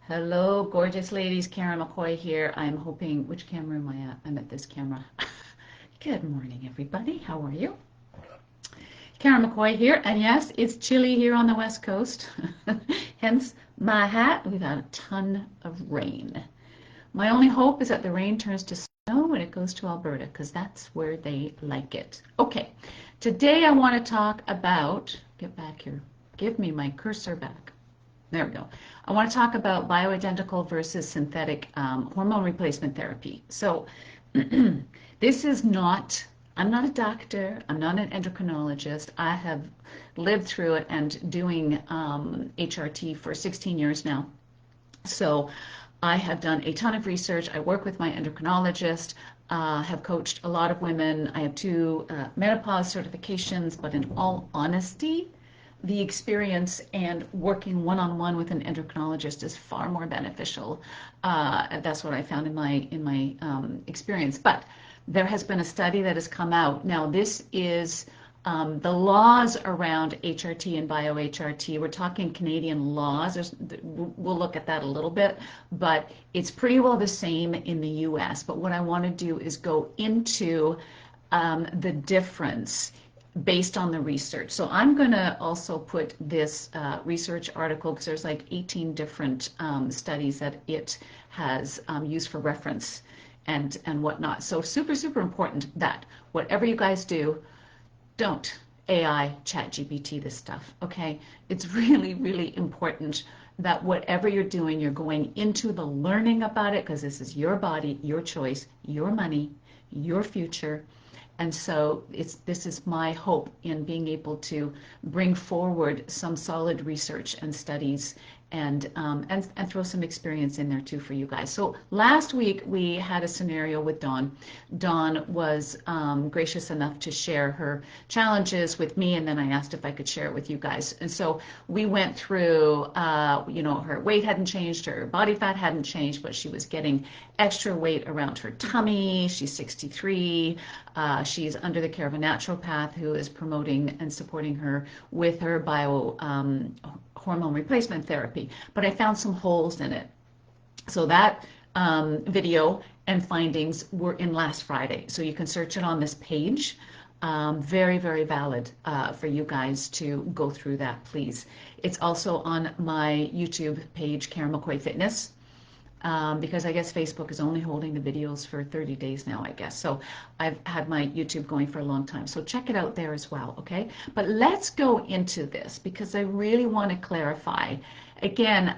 Hello, gorgeous ladies. Karen McCoy here. I'm hoping, which camera am I at? I'm at this camera. Good morning, everybody. How are you? Karen McCoy here. And yes, it's chilly here on the West Coast. Hence my hat. We've had a ton of rain. My only hope is that the rain turns to snow when it goes to Alberta, because that's where they like it. Okay, today I want to talk about, get back here, give me my cursor back. There we go. I want to talk about bioidentical versus synthetic hormone replacement therapy. So this is not, I'm not a doctor, I'm not an endocrinologist. I have lived through it and doing HRT for 16 years now. So I have done a ton of research. I work with my endocrinologist, have coached a lot of women. I have 2 menopause certifications, but in all honesty, the experience and working one-on-one with an endocrinologist is far more beneficial. That's what I found in my experience. But there has been a study that has come out. Now, this is the laws around HRT and bio-HRT. We're talking Canadian laws. We'll look at that a little bit, but it's pretty well the same in the US. But what I want to do is go into the difference based on the research. So I'm going to also put this research article, because there's like 18 different studies that it has used for reference and whatnot. So super, super important that whatever you guys do, don't AI, chat GPT this stuff, okay? It's really, really important that whatever you're doing, you're going into the learning about it, because this is your body, your choice, your money, your future. And so this is my hope in being able to bring forward some solid research and studies and throw some experience in there too for you guys. So last week we had a scenario with Dawn. Dawn was gracious enough to share her challenges with me, and then I asked if I could share it with you guys. And so we went through, her weight hadn't changed, her body fat hadn't changed, but she was getting extra weight around her tummy. She's 63. She's under the care of a naturopath who is promoting and supporting her with her hormone replacement therapy. But I found some holes in it. So that video and findings were in last Friday. So you can search it on this page. Very, very valid for you guys to go through that, please. It's also on my YouTube page, Karen McCoy Fitness. Because I guess Facebook is only holding the videos for 30 days now, I guess. So I've had my YouTube going for a long time. So check it out there as well, okay? But let's go into this because I really want to clarify. Again,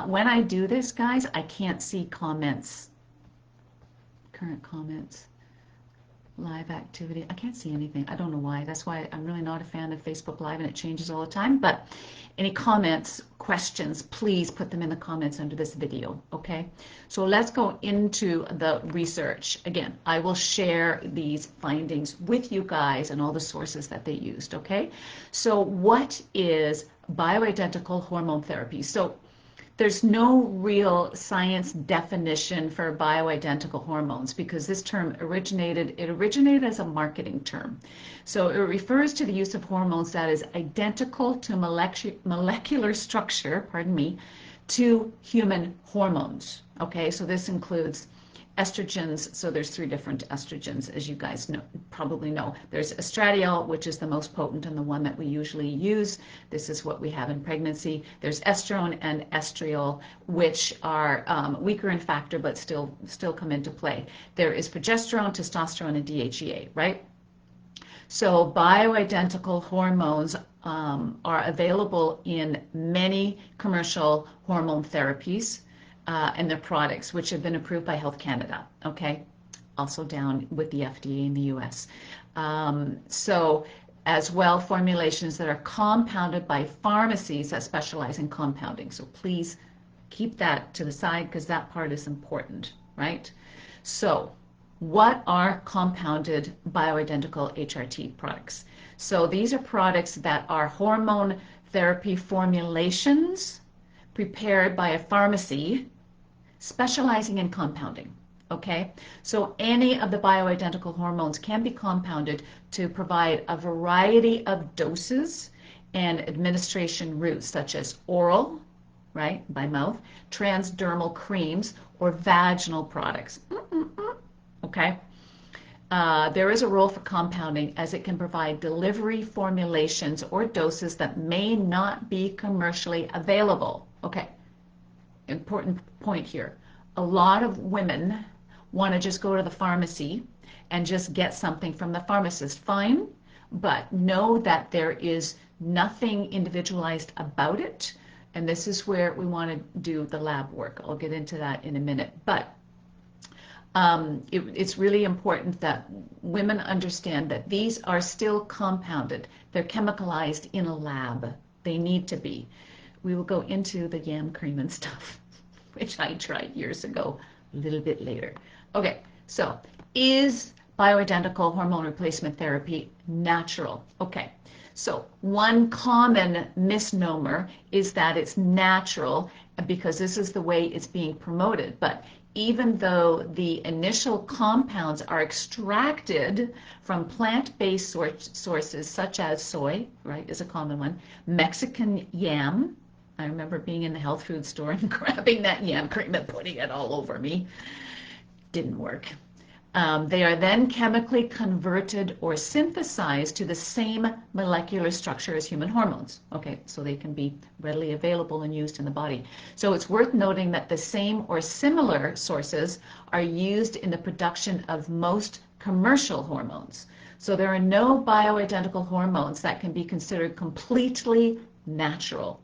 when I do this, guys, I can't see comments, current comments, live activity. I can't see anything. I don't know why. That's why I'm really not a fan of Facebook Live, and it changes all the time. But any comments, questions, please put them in the comments under this video, okay? So let's go into the research. Again, I will share these findings with you guys and all the sources that they used, okay? So what is bioidentical hormone therapy? So there's no real science definition for bioidentical hormones because this term originated as a marketing term. So it refers to the use of hormones that is identical to molecular structure, to human hormones. Okay, so this includes estrogens. So there's 3 different estrogens, as you guys probably know. There's estradiol, which is the most potent and the one that we usually use. This is what we have in pregnancy. There's estrone and estriol, which are weaker in factor, but still come into play. There is progesterone, testosterone, and DHEA, right? So bioidentical hormones are available in many commercial hormone therapies and their products, which have been approved by Health Canada, okay? Also down with the FDA in the US. So as well, formulations that are compounded by pharmacies that specialize in compounding. So please keep that to the side because that part is important, right? So what are compounded bioidentical HRT products? So these are products that are hormone therapy formulations prepared by a pharmacy specializing in compounding, okay? So any of the bioidentical hormones can be compounded to provide a variety of doses and administration routes, such as oral, right, by mouth, transdermal creams, or vaginal products. Okay. There is a role for compounding as it can provide delivery formulations or doses that may not be commercially available. Okay, important point here. A lot of women want to just go to the pharmacy and just get something from the pharmacist. Fine, but know that there is nothing individualized about it. And this is where we want to do the lab work. I'll get into that in a minute. But it's really important that women understand that these are still compounded. They're chemicalized in a lab. They need to be. We will go into the yam cream and stuff, which I tried years ago, a little bit later. Okay, so is bioidentical hormone replacement therapy natural? Okay, so one common misnomer is that it's natural because this is the way it's being promoted. But even though the initial compounds are extracted from plant-based sources such as soy, right, is a common one, Mexican yam. I remember being in the health food store and grabbing that yam cream and putting it all over me. Didn't work. They are then chemically converted or synthesized to the same molecular structure as human hormones. Okay, so they can be readily available and used in the body. So it's worth noting that the same or similar sources are used in the production of most commercial hormones. So there are no bioidentical hormones that can be considered completely natural.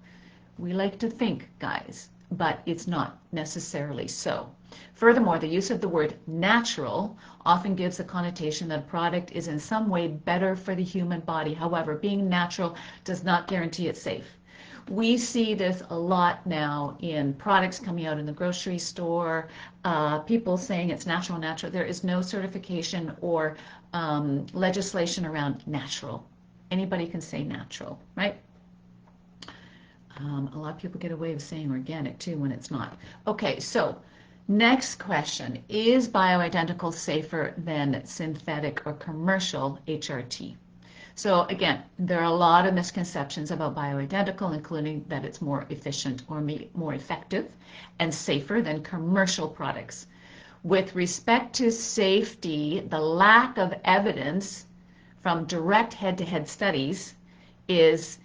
We like to think, guys, but it's not necessarily so. Furthermore, the use of the word natural often gives the connotation that a product is in some way better for the human body. However, being natural does not guarantee it's safe. We see this a lot now in products coming out in the grocery store, people saying it's natural. There is no certification or legislation around natural. Anybody can say natural, right? A lot of people get away with saying organic too when it's not. Okay, so next question, is bioidentical safer than synthetic or commercial HRT? So again, there are a lot of misconceptions about bioidentical, including that it's more efficient or more effective and safer than commercial products. With respect to safety, the lack of evidence from direct head-to-head studies is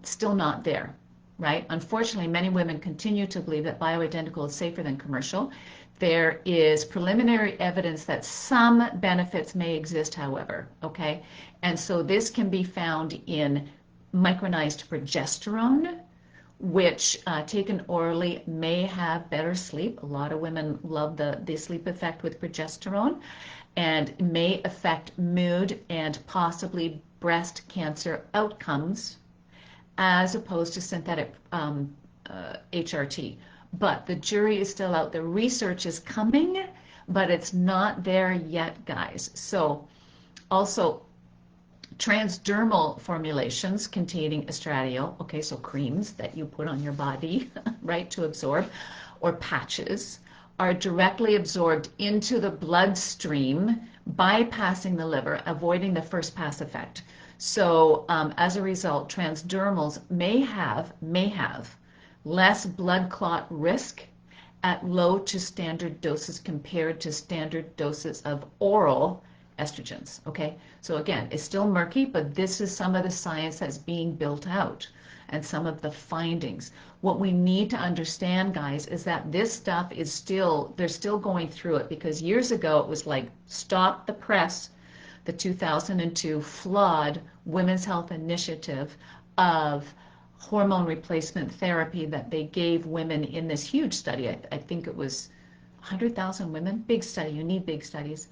still not there. Right? Unfortunately, many women continue to believe that bioidentical is safer than commercial. There is preliminary evidence that some benefits may exist, however, okay? And so this can be found in micronized progesterone, which taken orally may have better sleep. A lot of women love the sleep effect with progesterone, and may affect mood and possibly breast cancer outcomes as opposed to synthetic HRT. But the jury is still out. The research is coming, but it's not there yet, guys. So also transdermal formulations containing estradiol, okay, so creams that you put on your body, right, to absorb, or patches, are directly absorbed into the bloodstream, bypassing the liver, avoiding the first pass effect. So as a result, transdermals may have less blood clot risk at low to standard doses compared to standard doses of oral estrogens. Okay, so again, it's still murky, but this is some of the science that's being built out and some of the findings. What we need to understand, guys, is that this stuff is still, they're still going through it, because years ago it was like, stop the press, the 2002 flawed Women's Health Initiative of hormone replacement therapy that they gave women in this huge study. I think it was 100,000 women, big study, you need big studies.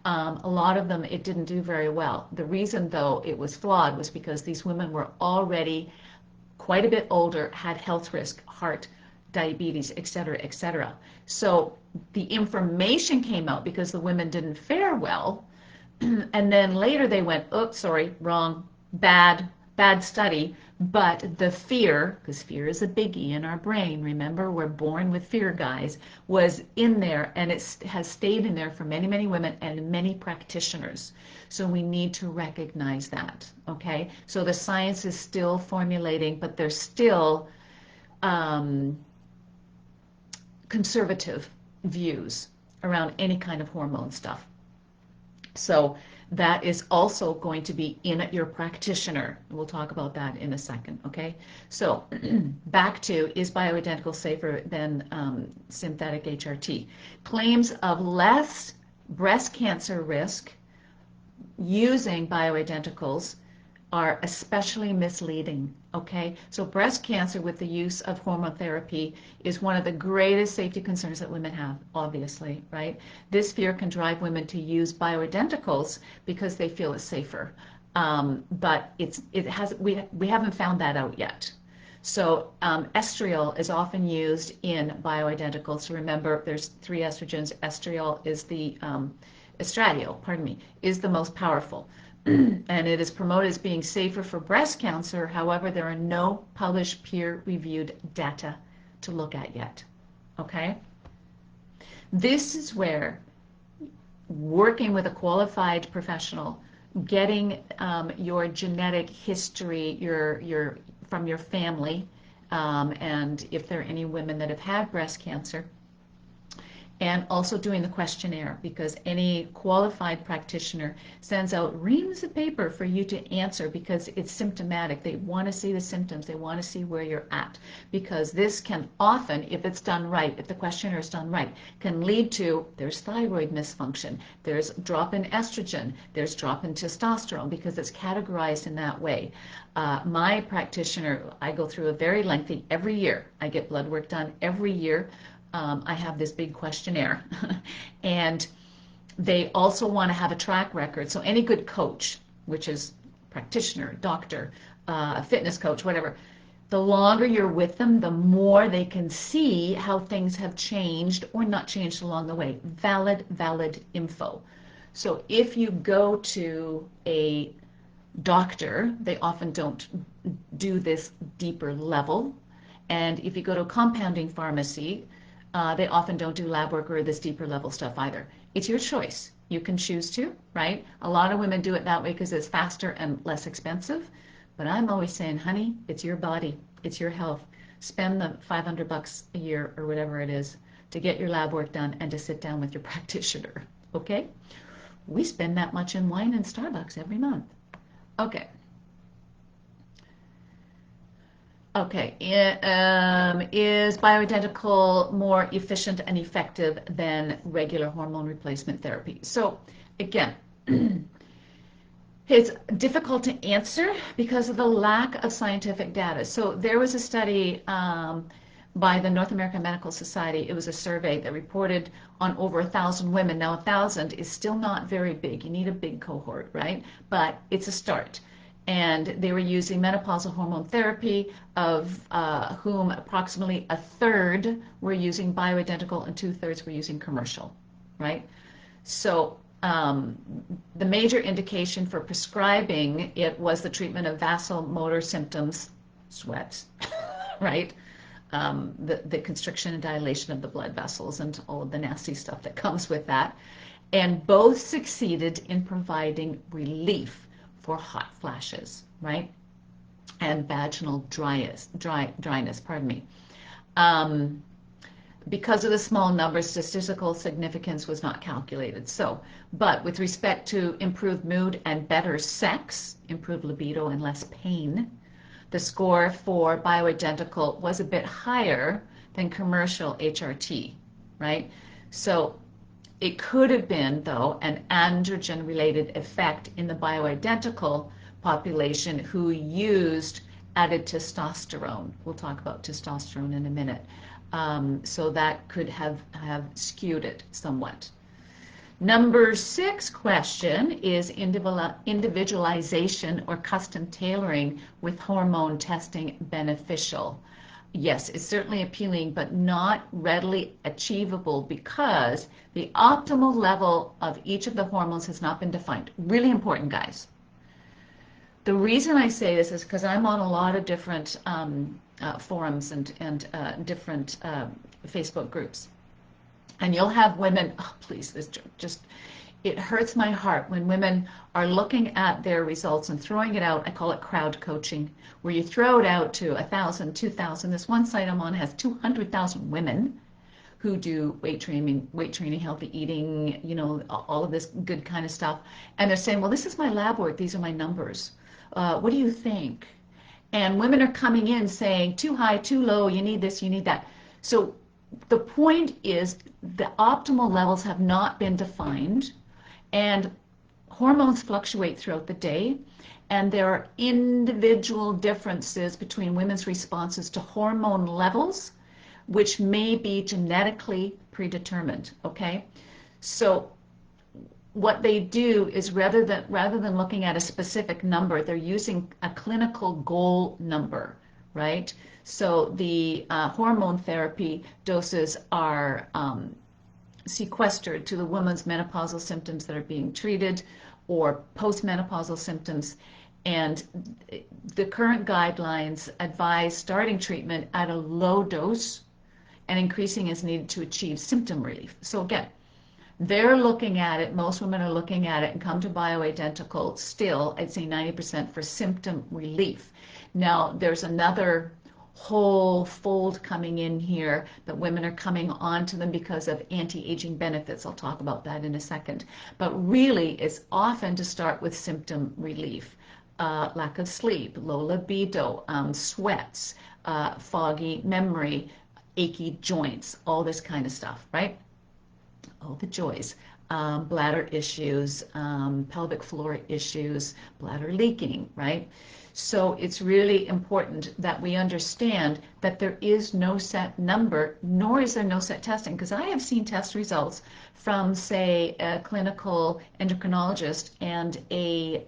A lot of them, it didn't do very well. The reason, though, it was flawed was because these women were already quite a bit older, had health risk, heart, diabetes, et cetera, et cetera. So the information came out because the women didn't fare well, and then later they went, oops, sorry, wrong, bad study. But the fear, because fear is a biggie in our brain, remember, we're born with fear, guys, was in there, and it has stayed in there for many, many women and many practitioners. So we need to recognize that, okay? So the science is still formulating, but there's still um, conservative views around any kind of hormone stuff. So that is also going to be in at your practitioner. We'll talk about that in a second, okay? So back to, is bioidentical safer than synthetic HRT? Claims of less breast cancer risk using bioidenticals are especially misleading, okay? So breast cancer with the use of hormone therapy is one of the greatest safety concerns that women have, obviously, right? This fear can drive women to use bioidenticals because they feel it's safer. But we haven't found that out yet. So estriol is often used in bioidenticals. So remember, there's 3 estrogens. Estradiol, pardon me, is the most powerful. And it is promoted as being safer for breast cancer. However, there are no published peer-reviewed data to look at yet. Okay? This is where working with a qualified professional, getting your genetic history, from your family, and if there are any women that have had breast cancer, and also doing the questionnaire, because any qualified practitioner sends out reams of paper for you to answer because it's symptomatic. They want to see the symptoms. They want to see where you're at, because this can often, if it's done right, if the questionnaire is done right, can lead to, there's thyroid misfunction, there's drop in estrogen, there's drop in testosterone, because it's categorized in that way. My practitioner, I go through a very lengthy, every year, I get blood work done every year. I have this big questionnaire, and they also want to have a track record. So any good coach, which is practitioner, doctor, fitness coach, whatever, the longer you're with them, the more they can see how things have changed or not changed along the way. Valid info. So if you go to a doctor, they often don't do this deeper level. And if you go to a compounding pharmacy, they often don't do lab work or this deeper level stuff either. It's your choice. You can choose to, right? A lot of women do it that way because it's faster and less expensive. But I'm always saying, honey, it's your body. It's your health. Spend the $500 a year or whatever it is to get your lab work done and to sit down with your practitioner, okay? We spend that much in wine and Starbucks every month. Okay. Okay, is bioidentical more efficient and effective than regular hormone replacement therapy? So again, it's difficult to answer because of the lack of scientific data. So there was a study by the North American Medical Society. It was a survey that reported on over 1,000 women. Now 1,000 is still not very big. You need a big cohort, right? But it's a start. And they were using menopausal hormone therapy, of whom approximately 1/3 were using bioidentical and 2/3 were using commercial, right? So the major indication for prescribing it was the treatment of vasomotor symptoms, sweat, right? The constriction and dilation of the blood vessels and all of the nasty stuff that comes with that. And both succeeded in providing relief for hot flashes, right? And vaginal dryness, pardon me. Because of the small numbers, statistical significance was not calculated. So, but with respect to improved mood and better sex, improved libido and less pain, the score for bioidentical was a bit higher than commercial HRT, right? So it could have been, though, an androgen-related effect in the bioidentical population who used added testosterone. We'll talk about testosterone in a minute. So that could have skewed it somewhat. Number 6 question is individualization or custom tailoring with hormone testing beneficial? Yes, it's certainly appealing, but not readily achievable because the optimal level of each of the hormones has not been defined. Really important, guys. The reason I say this is because I'm on a lot of different forums and different Facebook groups. And you'll have women, oh, please, this just, it hurts my heart when women are looking at their results and throwing it out. I call it crowd coaching, where you throw it out to 1,000, 2,000. This one site I'm on has 200,000 women who do weight training, healthy eating, all of this good kind of stuff. And they're saying, well, this is my lab work. These are my numbers. What do you think? And women are coming in saying, too high, too low, you need this, you need that. So the point is the optimal levels have not been defined, and hormones fluctuate throughout the day, and there are individual differences between women's responses to hormone levels, which may be genetically predetermined, okay? So what they do is rather than looking at a specific number, they're using a clinical goal number, right? So the hormone therapy doses are sequestered to the woman's menopausal symptoms that are being treated or postmenopausal symptoms. And the current guidelines advise starting treatment at a low dose and increasing as needed to achieve symptom relief. So again, they're looking at it, most women are looking at it and come to bioidentical still, I'd say 90% for symptom relief. Now, there's another whole fold coming in here that women are coming onto them because of anti-aging benefits. I'll talk about that in a second. But really, it's often to start with symptom relief. Lack of sleep, low libido, sweats, foggy memory, achy joints, all this kind of stuff, right? All the joys. Bladder issues, pelvic floor issues, bladder leaking, right? So it's really important that we understand that there is no set number, nor is there no set testing, because I have seen test results from, say, a clinical endocrinologist and a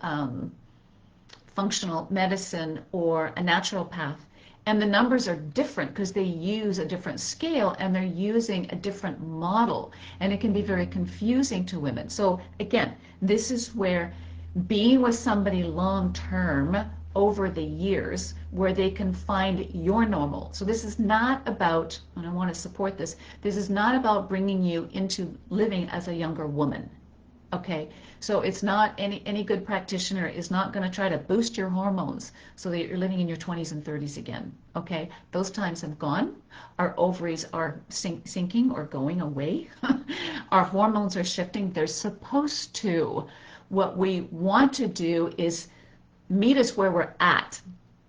functional medicine or a naturopath, and the numbers are different because they use a different scale and they're using a different model, and it can be very confusing to women. So again, this is where being with somebody long term over the years where they can find your normal. So this is not about, and I want to support this, this is not about bringing you into living as a younger woman. Okay, so it's not any good practitioner is not going to try to boost your hormones so that you're living in your 20s and 30s again. Okay, those times have gone. Our ovaries are sinking or going away. Our hormones are shifting. They're supposed to. What we want to do is meet us where we're at,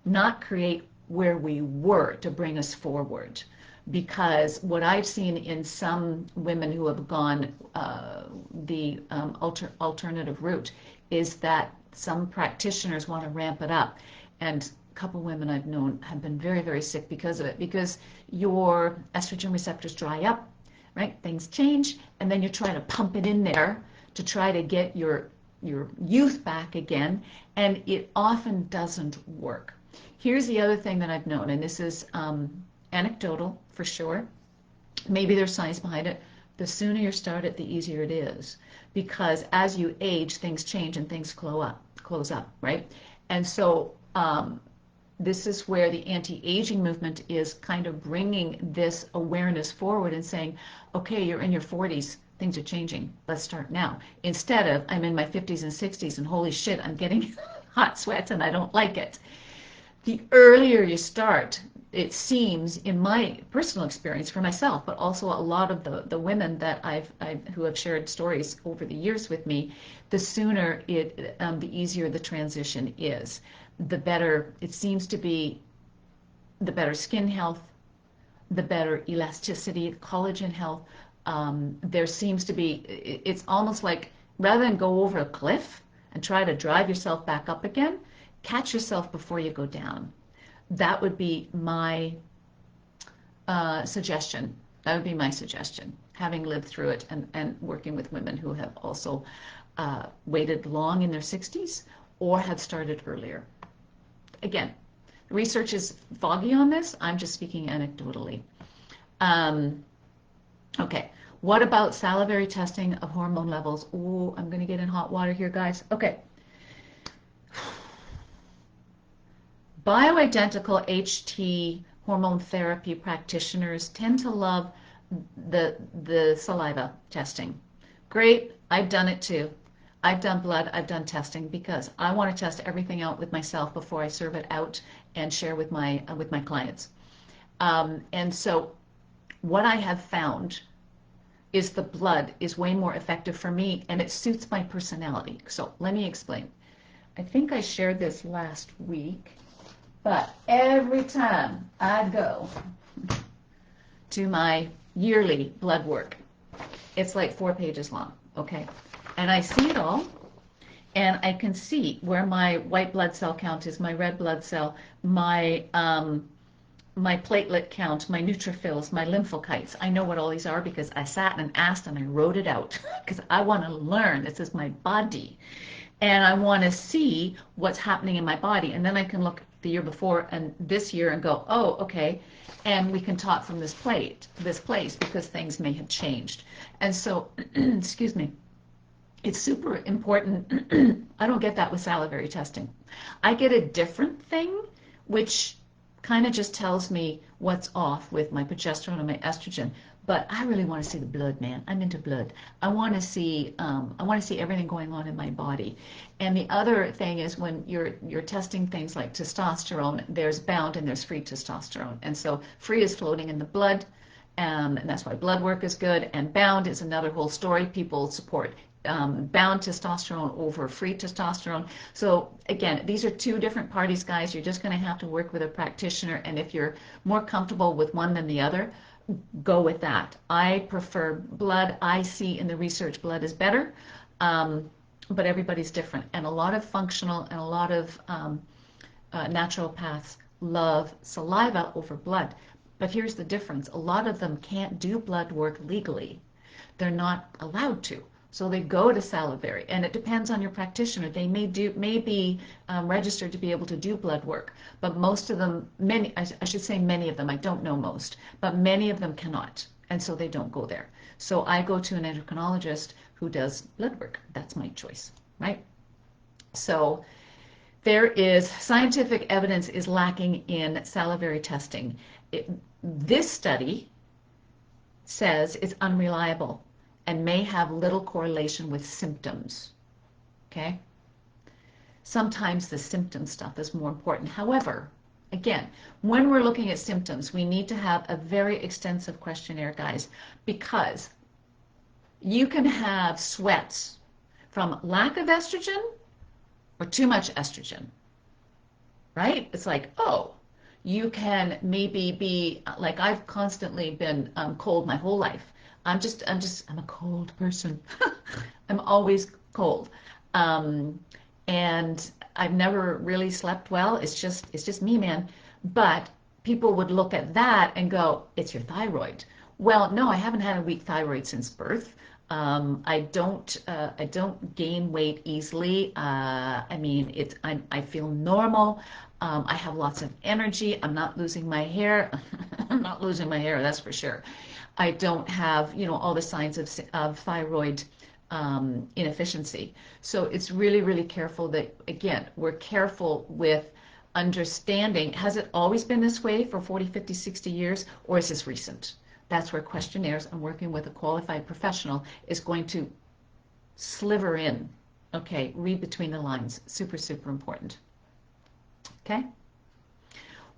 not create where we were to bring us forward. Because what I've seen in some women who have gone the alternative route is that some practitioners want to ramp it up. And a couple women I've known have been very, very sick because of it, because your estrogen receptors dry up, right? Things change, and then you're trying to pump it in there to try to get your youth back again, and it often doesn't work. Here's the other thing that I've known, and this is anecdotal for sure. Maybe there's science behind it. The sooner you start it, the easier it is, because as you age, things change and things close up, right? And so this is where the anti-aging movement is kind of bringing this awareness forward and saying, okay, you're in your 40s, things are changing, let's start now. Instead of, I'm in my 50s and 60s and holy shit, I'm getting hot sweats and I don't like it. The earlier you start, it seems, in my personal experience for myself, but also a lot of the women that I've who have shared stories over the years with me, the sooner the easier the transition is. The better it seems to be, the better skin health, the better elasticity, collagen health. There seems to be, it's almost like rather than go over a cliff and try to drive yourself back up again, catch yourself before you go down. That would be my suggestion. That would be my suggestion, having lived through it and working with women who have also waited long in their 60s or have started earlier. Again, research is foggy on this. I'm just speaking anecdotally. Okay, what about salivary testing of hormone levels? Oh, I'm going to get in hot water here, guys. Okay. Bioidentical HT hormone therapy practitioners tend to love the saliva testing. Great, I've done it too. I've done blood, I've done testing because I want to test everything out with myself before I serve it out and share with my clients. And so what I have found is the blood is way more effective for me and it suits my personality. So let me explain. I think I shared this last week, but every time I go to my yearly blood work, it's like 4 pages long, okay? And I see it all, and I can see where my white blood cell count is, my red blood cell, my platelet count, my neutrophils, my lymphocytes. I know what all these are because I sat and asked and I wrote it out because I want to learn. This is my body. And I want to see what's happening in my body. And then I can look the year before and this year and go, oh, okay. And we can talk from this place because things may have changed. And so, excuse me, it's super important. I don't get that with salivary testing. I get a different thing, which kind of just tells me what's off with my progesterone and my estrogen. But I really want to see the blood, man. I'm into blood. I want to see everything going on in my body. And the other thing is when you're testing things like testosterone, there's bound and there's free testosterone. And so free is floating in the blood, and that's why blood work is good. And bound is another whole story. People support bound testosterone over free testosterone. So again, these are two different parties, guys. You're just going to have to work with a practitioner. And if you're more comfortable with one than the other, go with that. I prefer blood. I see in the research blood is better, but everybody's different. And a lot of functional and a lot of naturopaths love saliva over blood. But here's the difference. A lot of them can't do blood work legally. They're not allowed to. So they go to salivary, and it depends on your practitioner. They may be registered to be able to do blood work, but most of them, I should say many of them, I don't know most, but many of them cannot, and so they don't go there. So I go to an endocrinologist who does blood work. That's my choice, right? So there is scientific evidence is lacking in salivary testing. This study says it's unreliable and may have little correlation with symptoms, okay? Sometimes the symptom stuff is more important. However, again, when we're looking at symptoms, we need to have a very extensive questionnaire, guys, because you can have sweats from lack of estrogen or too much estrogen, right? It's like, oh, you can maybe be, like I've constantly been cold my whole life. I'm a cold person. I'm always cold. And I've never really slept well. It's just me, man. But people would look at that and go, it's your thyroid. Well, no, I haven't had a weak thyroid since birth. I don't gain weight easily. I feel normal. I have lots of energy. I'm not losing my hair. I'm not losing my hair, that's for sure. I don't have, all the signs of thyroid inefficiency. So it's really, really careful that, again, we're careful with understanding, has it always been this way for 40, 50, 60 years, or is this recent? That's where questionnaires and working with a qualified professional is going to sliver in. Okay, read between the lines. Super, super important. Okay?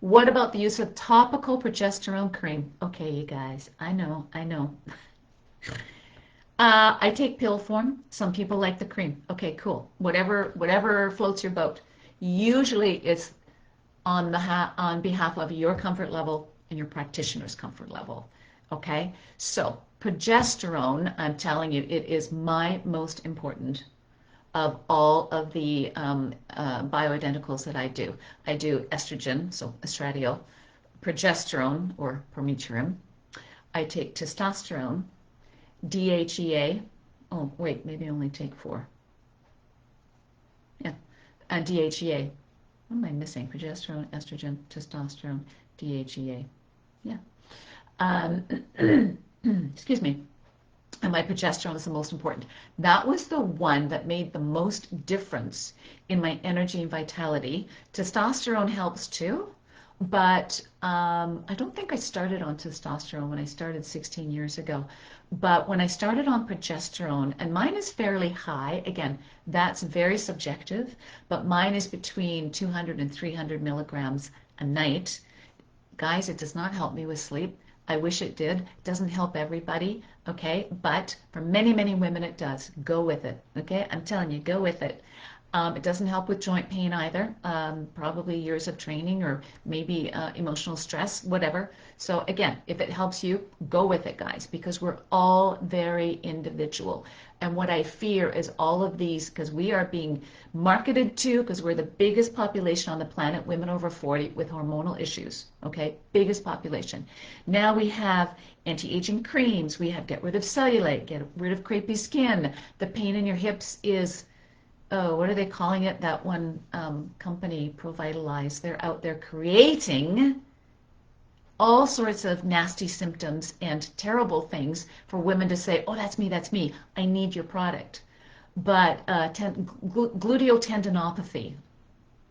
What about the use of topical progesterone cream? Okay, you guys, I know. I take pill form. Some people like the cream. Okay, cool. Whatever floats your boat. Usually it's on behalf of your comfort level and your practitioner's comfort level. Okay, so progesterone, I'm telling you, it is my most important of all of the bioidenticals that I do. I do estrogen, so estradiol, progesterone or permethrin. I take testosterone, DHEA. Oh, wait, maybe I only take 4. Yeah, and DHEA. What am I missing? Progesterone, estrogen, testosterone, DHEA. Yeah. Excuse me. And my progesterone is the most important. That was the one that made the most difference in my energy and vitality. Testosterone helps too, But I don't think I started on testosterone when I started 16 years ago. But when I started on progesterone, and mine is fairly high, again, that's very subjective, but mine is between 200 and 300 milligrams a night. Guys, it does not help me with sleep. I wish it did. It doesn't help everybody, okay? But for many, many women, it does. Go with it, okay? I'm telling you, go with it. It doesn't help with joint pain either. Probably years of training or maybe emotional stress, whatever. So again, if it helps you, go with it, guys, because we're all very individual. And what I fear is all of these, because we are being marketed to, because we're the biggest population on the planet, women over 40 with hormonal issues, okay? Biggest population. Now we have anti-aging creams. We have get rid of cellulite, get rid of crepey skin. The pain in your hips is, oh, what are they calling it? That one company, Provitalize, they're out there creating all sorts of nasty symptoms and terrible things for women to say, oh, that's me, I need your product. But gluteal tendinopathy,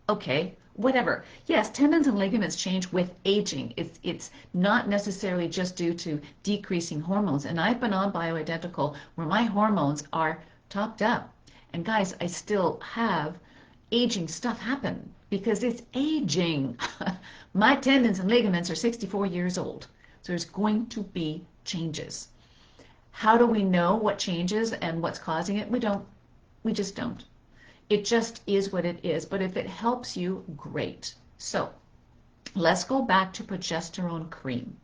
okay, whatever. Yes, tendons and ligaments change with aging. It's not necessarily just due to decreasing hormones. And I've been on bioidentical where my hormones are topped up. And guys, I still have aging stuff happen because it's aging. My tendons and ligaments are 64 years old. So there's going to be changes. How do we know what changes and what's causing it? We don't. We just don't. It just is what it is. But if it helps you, great. So let's go back to progesterone cream.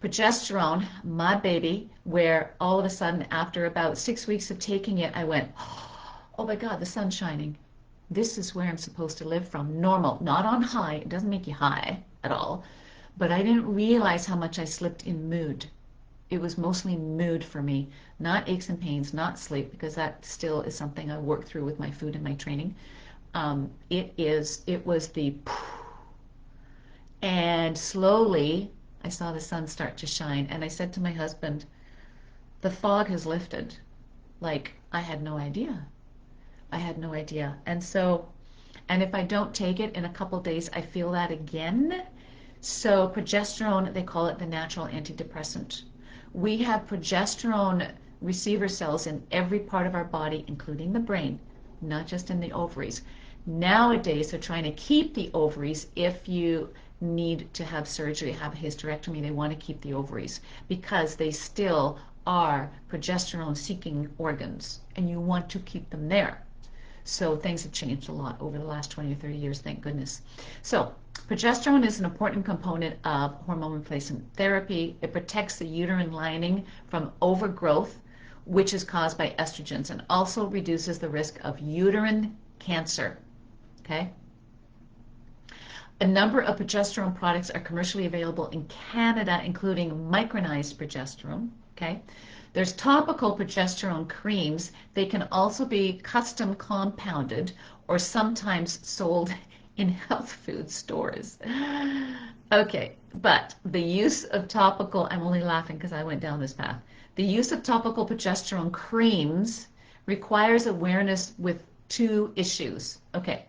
Progesterone, my baby, where all of a sudden after about 6 weeks of taking it, I went, oh my God, the sun's shining. This is where I'm supposed to live from. Normal, not on high. It doesn't make you high at all. But I didn't realize how much I slipped in mood. It was mostly mood for me, not aches and pains, not sleep, because that still is something I work through with my food and my training. It was the, and slowly I saw the sun start to shine. And I said to my husband, the fog has lifted. Like, I had no idea. I had no idea. And so, and if I don't take it in a couple days, I feel that again. So progesterone, they call it the natural antidepressant. We have progesterone receiver cells in every part of our body, including the brain, not just in the ovaries. Nowadays, they're trying to keep the ovaries. If you need to have surgery, have a hysterectomy, they want to keep the ovaries because they still are progesterone-seeking organs, and you want to keep them there. So things have changed a lot over the last 20 or 30 years, thank goodness. So progesterone is an important component of hormone replacement therapy. It protects the uterine lining from overgrowth, which is caused by estrogens, and also reduces the risk of uterine cancer. Okay? A number of progesterone products are commercially available in Canada, including micronized progesterone. Okay? There's topical progesterone creams. They can also be custom compounded or sometimes sold in health food stores. Okay, but the use of topical, I'm only laughing because I went down this path. The use of topical progesterone creams requires awareness with two issues. Okay,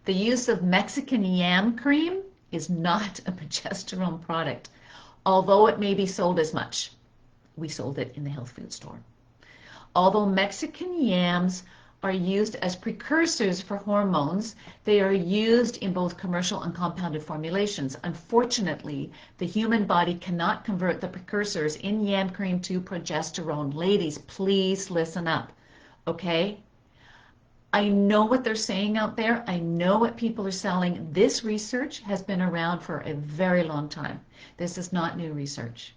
the use of Mexican yam cream is not a progesterone product, although it may be sold as much. We sold it in the health food store. Although Mexican yams are used as precursors for hormones, they are used in both commercial and compounded formulations. Unfortunately, the human body cannot convert the precursors in yam cream to progesterone. Ladies, please listen up, okay? I know what they're saying out there. I know what people are selling. This research has been around for a very long time. This is not new research.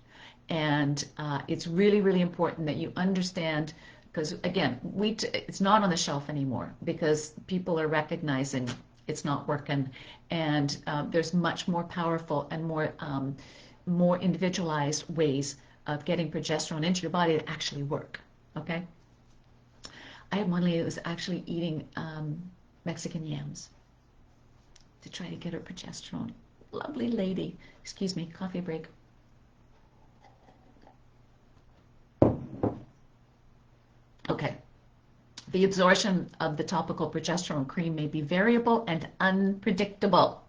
And it's really, really important that you understand, because again, it's not on the shelf anymore because people are recognizing it's not working, and there's much more powerful and more individualized ways of getting progesterone into your body that actually work. Okay. I had one lady that was actually eating Mexican yams to try to get her progesterone. Lovely lady. Excuse me, coffee break. Okay. The absorption of the topical progesterone cream may be variable and unpredictable.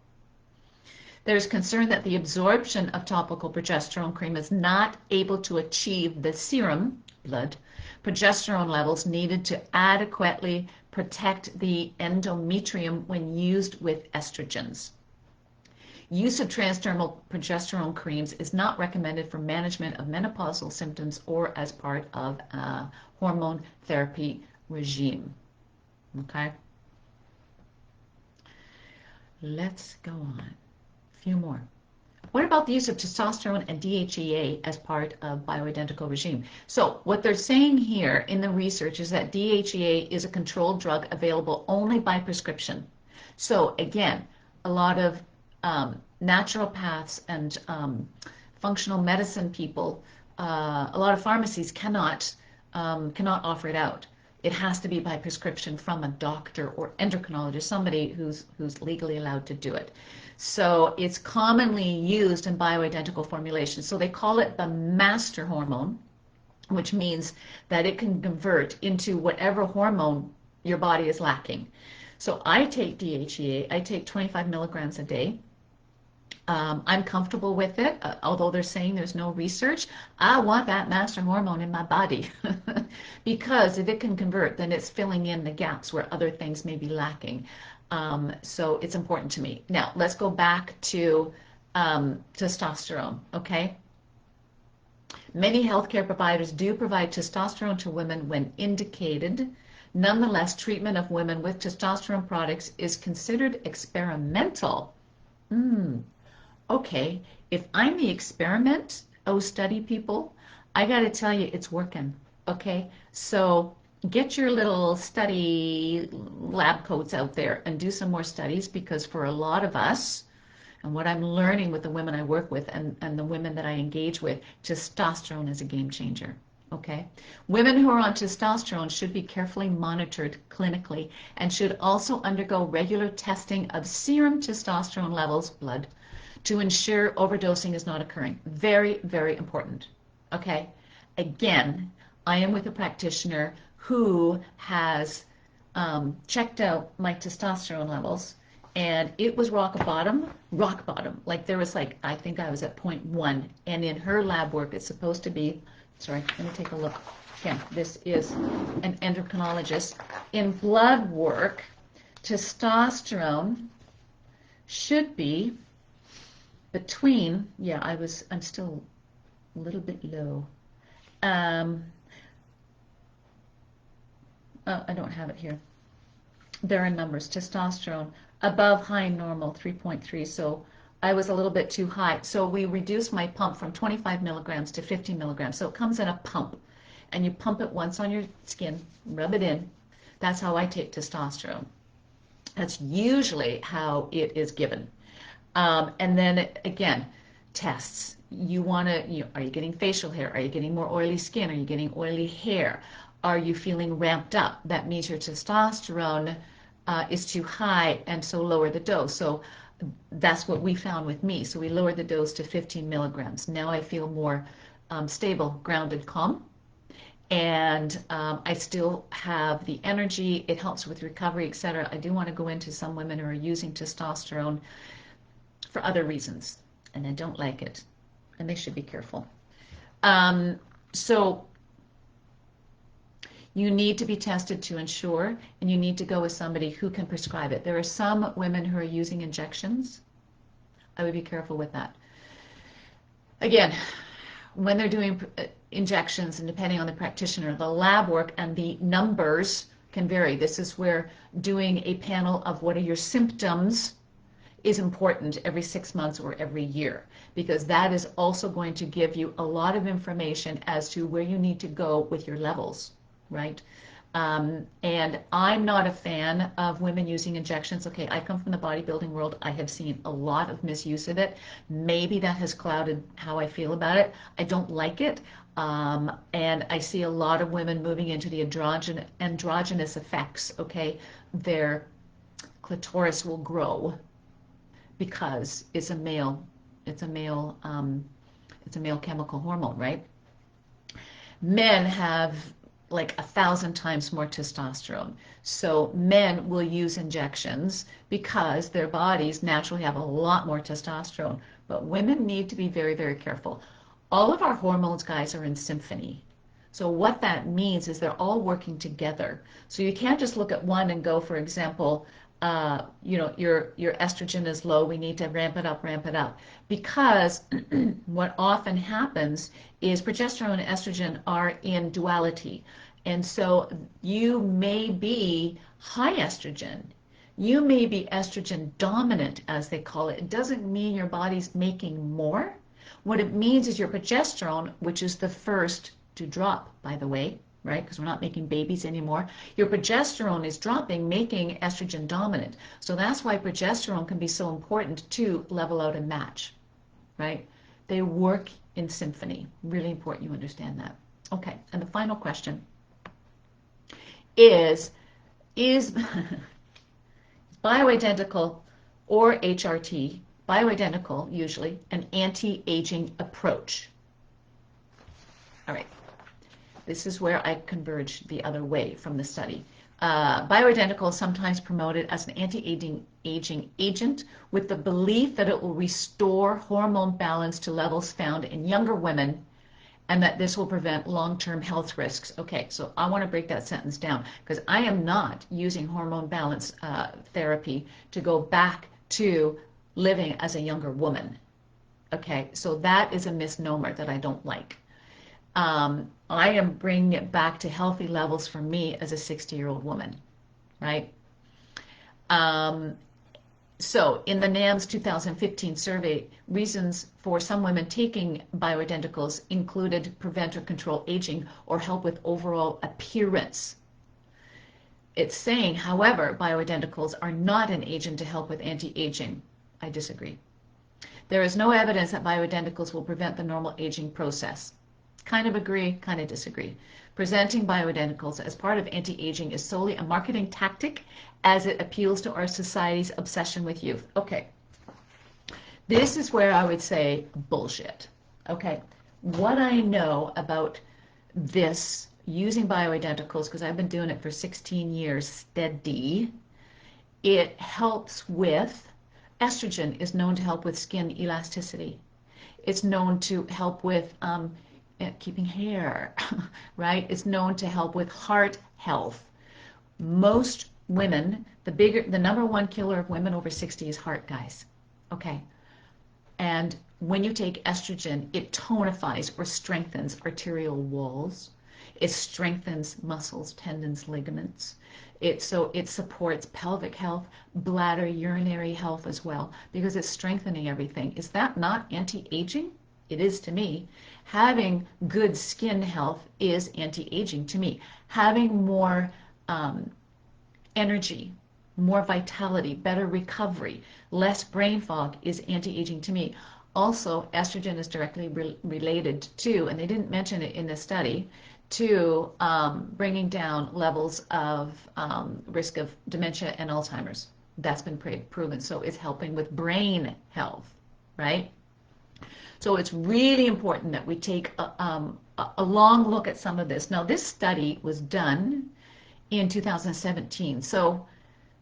There's concern that the absorption of topical progesterone cream is not able to achieve the serum, blood, progesterone levels needed to adequately protect the endometrium when used with estrogens. Use of transdermal progesterone creams is not recommended for management of menopausal symptoms or as part of a hormone therapy regime. Okay? Let's go on. A few more. What about the use of testosterone and DHEA as part of bioidentical regime? So what they're saying here in the research is that DHEA is a controlled drug available only by prescription. So again, a lot of naturopaths and functional medicine people, a lot of pharmacies cannot offer it out. It has to be by prescription from a doctor or endocrinologist, somebody who's legally allowed to do it. So it's commonly used in bioidentical formulations. So they call it the master hormone, which means that it can convert into whatever hormone your body is lacking. So I take DHEA. I take 25 milligrams a day. I'm comfortable with it, although they're saying there's no research. I want that master hormone in my body because if it can convert, then it's filling in the gaps where other things may be lacking. So it's important to me. Now, let's go back to testosterone, okay? Many healthcare providers do provide testosterone to women when indicated. Nonetheless, treatment of women with testosterone products is considered experimental. Okay, if I'm the experiment, study people, I got to tell you, it's working. Okay, so get your little study lab coats out there and do some more studies, because for a lot of us, and what I'm learning with the women I work with and the women that I engage with, testosterone is a game changer. Okay, women who are on testosterone should be carefully monitored clinically and should also undergo regular testing of serum testosterone levels, blood, to ensure overdosing is not occurring. Very, very important. Okay, again, I am with a practitioner who has checked out my testosterone levels, and it was rock bottom. Like there was like, I think I was at 0.1, and in her lab work, it's supposed to be, sorry, let me take a look. Again, this is an endocrinologist. In blood work, testosterone should be between, yeah, I'm still a little bit low. Oh, I don't have it here. There are numbers. Testosterone above high normal, 3.3. So I was a little bit too high. So we reduced my pump from 25 milligrams to 50 milligrams. So it comes in a pump, and you pump it once on your skin, rub it in. That's how I take testosterone. That's usually how it is given. And then again, tests. You want to, are you getting facial hair? Are you getting more oily skin? Are you getting oily hair? Are you feeling ramped up? That means your testosterone is too high, and so lower the dose. So that's what we found with me. So we lowered the dose to 15 milligrams. Now I feel more stable, grounded, calm. And I still have the energy. It helps with recovery, etc. I do want to go into some women who are using testosterone for other reasons, and I don't like it, and they should be careful. So you need to be tested to ensure, and you need to go with somebody who can prescribe it. There are some women who are using injections. I would be careful with that. Again, when they're doing injections, and depending on the practitioner, the lab work and the numbers can vary. This is where doing a panel of what are your symptoms is important every 6 months or every year, because that is also going to give you a lot of information as to where you need to go with your levels, right? And I'm not a fan of women using injections. Okay, I come from the bodybuilding world. I have seen a lot of misuse of it. Maybe that has clouded how I feel about it. I don't like it. And I see a lot of women moving into the androgynous effects, okay? Their clitoris will grow because it's a male chemical hormone, right? Men have like 1,000 times more testosterone. So men will use injections because their bodies naturally have a lot more testosterone. But women need to be very, very careful. All of our hormones, guys, are in symphony. So what that means is they're all working together. So you can't just look at one and go, for example, your estrogen is low, we need to ramp it up, ramp it up. Because what often happens is progesterone and estrogen are in duality. And so you may be high estrogen. You may be estrogen dominant, as they call it. It doesn't mean your body's making more. What it means is your progesterone, which is the first to drop, by the way, right? Because we're not making babies anymore. Your progesterone is dropping, making estrogen dominant. So that's why progesterone can be so important to level out and match, right? They work in symphony. Really important you understand that. Okay, and the final question is bioidentical or HRT, bioidentical usually, an anti-aging approach? All right. This is where I converge the other way from the study. Bioidentical is sometimes promoted as an anti-aging agent with the belief that it will restore hormone balance to levels found in younger women and that this will prevent long-term health risks. Okay, so I want to break that sentence down because I am not using hormone balance therapy to go back to living as a younger woman. Okay, so that is a misnomer that I don't like. I am bringing it back to healthy levels for me as a 60-year-old woman, right? So in the NAMS 2015 survey, reasons for some women taking bioidenticals included prevent or control aging or help with overall appearance. It's saying, however, bioidenticals are not an agent to help with anti-aging. I disagree. There is no evidence that bioidenticals will prevent the normal aging process. Kind of agree, kind of disagree. Presenting bioidenticals as part of anti-aging is solely a marketing tactic as it appeals to our society's obsession with youth. Okay, this is where I would say bullshit. Okay, what I know about this using bioidenticals, because I've been doing it for 16 years steady, it helps with, estrogen is known to help with skin elasticity. It's known to help with keeping hair, right? It's known to help with heart health. Most women, the number one killer of women over 60 is heart, guys. Okay. And when you take estrogen, it tonifies or strengthens arterial walls. It strengthens muscles, tendons, ligaments. So it supports pelvic health, bladder, urinary health as well, because it's strengthening everything. Is that not anti-aging? It is to me. Having good skin health is anti-aging to me. Having more energy, more vitality, better recovery, less brain fog is anti-aging to me. Also, estrogen is directly related to, and they didn't mention it in the study, to bringing down levels of risk of dementia and Alzheimer's. That's been proven. So it's helping with brain health, right? So it's really important that we take a long look at some of this. Now, this study was done in 2017, so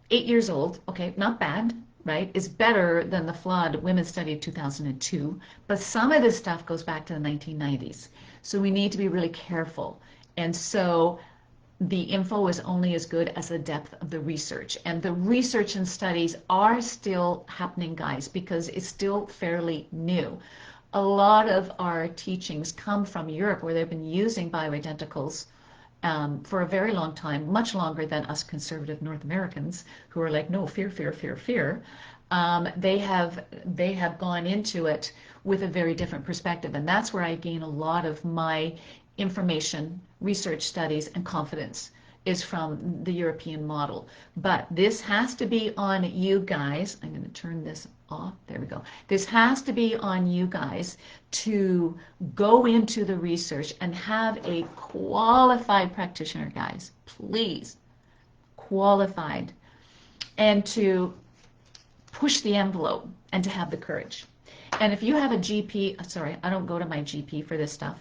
8 years old. Okay, not bad, right? It's better than the flawed women's study of 2002, but some of this stuff goes back to the 1990s. So we need to be really careful. And so the info is only as good as the depth of the research. And the research and studies are still happening, guys, because it's still fairly new. A lot of our teachings come from Europe, where they've been using bioidenticals for a very long time, much longer than us conservative North Americans who are like, no, fear, fear, fear, fear. They have gone into it with a very different perspective, and that's where I gain a lot of my information, research studies, and confidence is from the European model. But this has to be on you guys. I'm going to turn this off. There we go. This has to be on you guys to go into the research and have a qualified practitioner, guys. Please, qualified, and to push the envelope and to have the courage. And if you have a GP, sorry, I don't go to my GP for this stuff.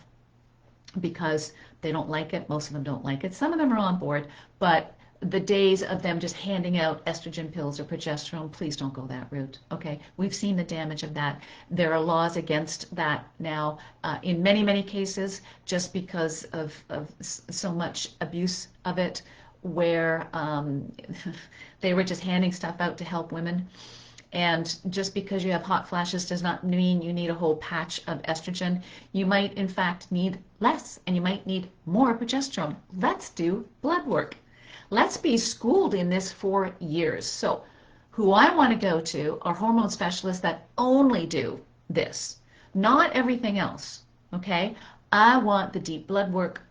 because they don't like it. Most of them don't like it. Some of them are on board, but the days of them just handing out estrogen pills or progesterone, please don't go that route. Okay, we've seen the damage of that. There are laws against that now in many, many cases, just because of so much abuse of it, where they were just handing stuff out to help women. And just because you have hot flashes does not mean you need a whole patch of estrogen. You might, in fact, need less, and you might need more progesterone. Let's do blood work. Let's be schooled in this for years. So who I want to go to are hormone specialists that only do this, not everything else, okay? I want the deep blood work.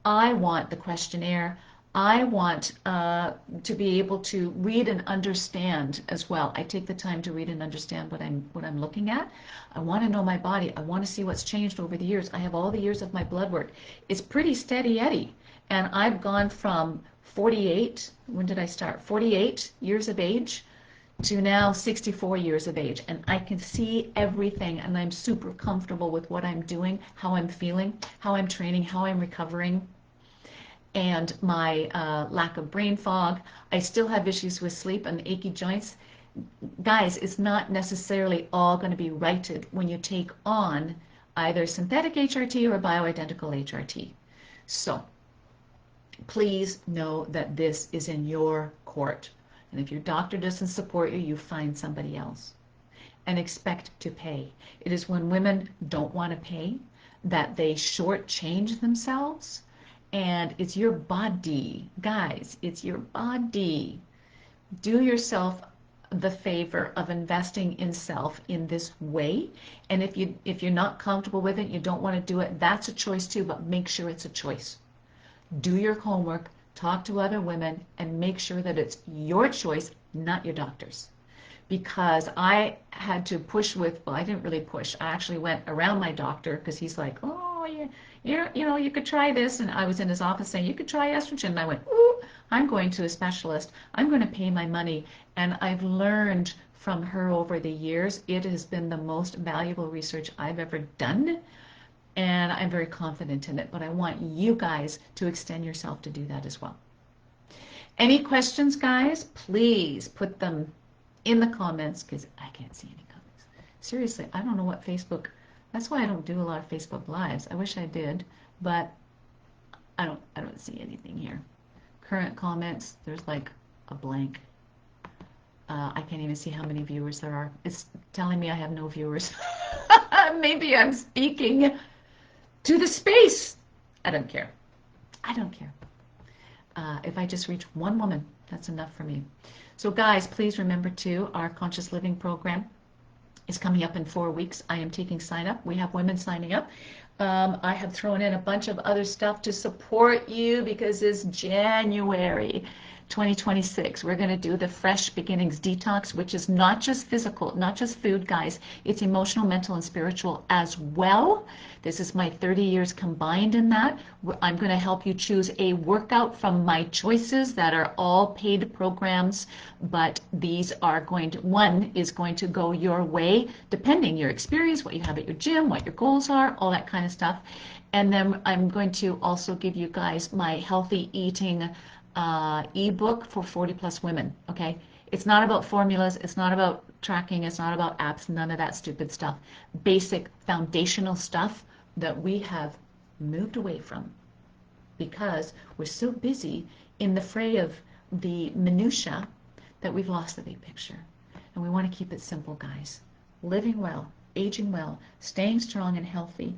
I want the questionnaire. I want to be able to read and understand as well. I take the time to read and understand what I'm looking at. I want to know my body. I want to see what's changed over the years. I have all the years of my blood work. It's pretty steady Eddie. And I've gone from 48, when did I start? 48 years of age to now 64 years of age. And I can see everything, and I'm super comfortable with what I'm doing, how I'm feeling, how I'm training, how I'm recovering, and my lack of brain fog. I still have issues with sleep and achy joints. Guys, it's not necessarily all going to be righted when you take on either synthetic HRT or bioidentical HRT. So please know that this is in your court. And if your doctor doesn't support you, you find somebody else and expect to pay. It is when women don't want to pay that they shortchange themselves. And it's your body, guys, it's your body. Do yourself the favor of investing in self in this way. And if you're not comfortable with it, you don't want to do it, that's a choice too, but make sure it's a choice. Do your homework, talk to other women, and make sure that it's your choice, not your doctor's. Because I had to push with, well, I didn't really push. I actually went around my doctor because he's like, oh, you could try this. And I was in his office saying, you could try estrogen. And I went, ooh, I'm going to a specialist. I'm going to pay my money. And I've learned from her over the years. It has been the most valuable research I've ever done. And I'm very confident in it. But I want you guys to extend yourself to do that as well. Any questions, guys? Please put them in the comments, because I can't see any comments. Seriously, I don't know what Facebook, that's why I don't do a lot of Facebook Lives. I wish I did, but I don't see anything here. Current comments, there's like a blank. I can't even see how many viewers there are. It's telling me I have no viewers. Maybe I'm speaking to the space. I don't care. I don't care. If I just reach one woman, that's enough for me. So guys, please remember too, our Conscious Living program is coming up in 4 weeks. I am taking sign up. We have women signing up. I have thrown in a bunch of other stuff to support you because it's January 2026. We're going to do the Fresh Beginnings Detox, which is not just physical, not just food, guys. It's emotional, mental, and spiritual as well. This is my 30 years combined in that. I'm going to help you choose a workout from my choices that are all paid programs, but these are going to, one is going to go your way, depending your experience, what you have at your gym, what your goals are, all that kind of stuff. And then I'm going to also give you guys my healthy eating ebook for 40 plus women. Okay, it's not about formulas, it's not about tracking, it's not about apps, none of that stupid stuff. Basic foundational stuff that we have moved away from because we're so busy in the fray of the minutia that we've lost the big picture. And we want to keep it simple, guys. Living well, aging well, staying strong and healthy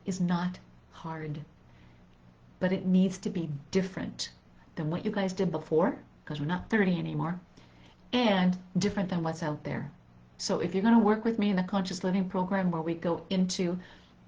is not hard, but it needs to be different than what you guys did before, because we're not 30 anymore, and different than what's out there. So if you're going to work with me in the Conscious Living program, where we go into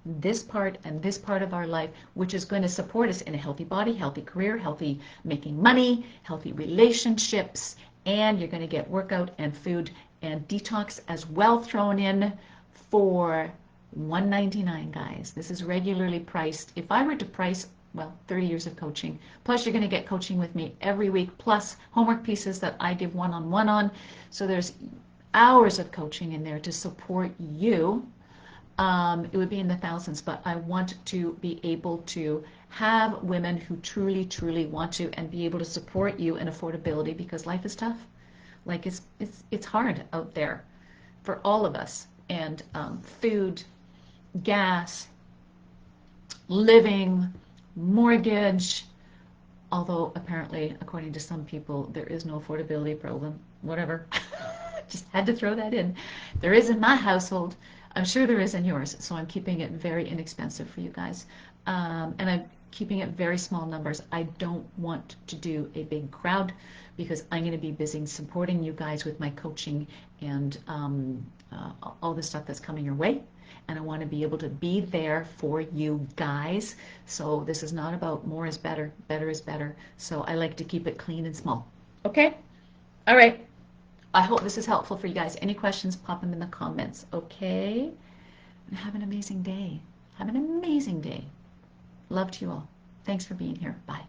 this part and this part of our life, which is going to support us in a healthy body, healthy career, healthy making money, healthy relationships, and you're going to get workout and food and detox as well thrown in for $199, guys. This is regularly priced. If I were to price, well, 30 years of coaching, plus you're going to get coaching with me every week, plus homework pieces that I give one-on-one on. So there's hours of coaching in there to support you. It would be in the thousands, but I want to be able to have women who truly, truly want to and be able to support you in affordability because life is tough. Like it's hard out there for all of us. And food, gas, living, mortgage, although apparently, according to some people, there is no affordability problem. Whatever. Just had to throw that in. There is in my household. I'm sure there is in yours. So I'm keeping it very inexpensive for you guys. And I'm keeping it very small numbers. I don't want to do a big crowd because I'm going to be busy supporting you guys with my coaching and all the stuff that's coming your way. And I want to be able to be there for you guys. So this is not about more is better, better is better. So I like to keep it clean and small. Okay? All right. I hope this is helpful for you guys. Any questions, pop them in the comments. Okay? And have an amazing day. Have an amazing day. Love to you all. Thanks for being here. Bye.